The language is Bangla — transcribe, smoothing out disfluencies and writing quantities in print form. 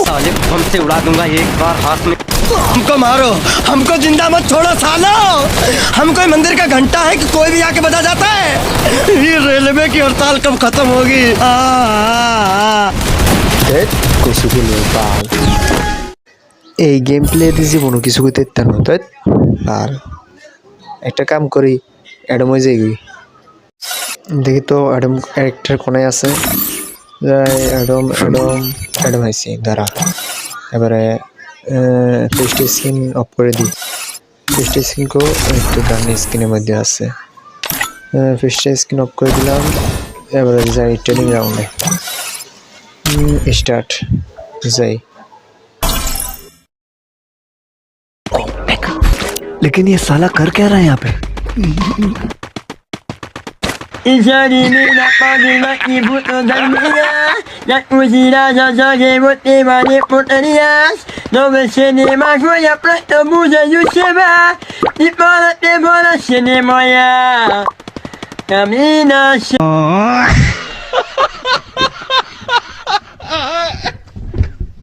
साले बम से उड़ा दूंगा एक बार हाथ में। हमको मारो, हमको जिंदा मत छोड़ो सालो। हम कोई मंदिर का घंटा है कि कोई भी आके बजा जाता है। ये रेलवे की हड़ताल कब खत्म होगी? এই গেম প্লেতে জীবনও কিছু করতে ইত্যান হতো আর একটা কাম করি অ্যাডম হয়ে যাই দেখি তো অ্যাডম ক্যারেক্টার কোনায় আছে অ্যাডম অ্যাডম অ্যাডম হয়েছি দাঁড়া এবারে ফেস্ট স্ক্রিন অফ করে দিই ফেস্ট স্ক্রিনকেও একটু ডান স্ক্রিনের মধ্যে আছে ফেস্ট স্ক্রিন অফ করে দিলাম এবারে যাই ট্রেনিং রাউন্ডে স্টার্ট যাই लेकिन ये साला कर क्या रहा है यहाँ पे? Camina.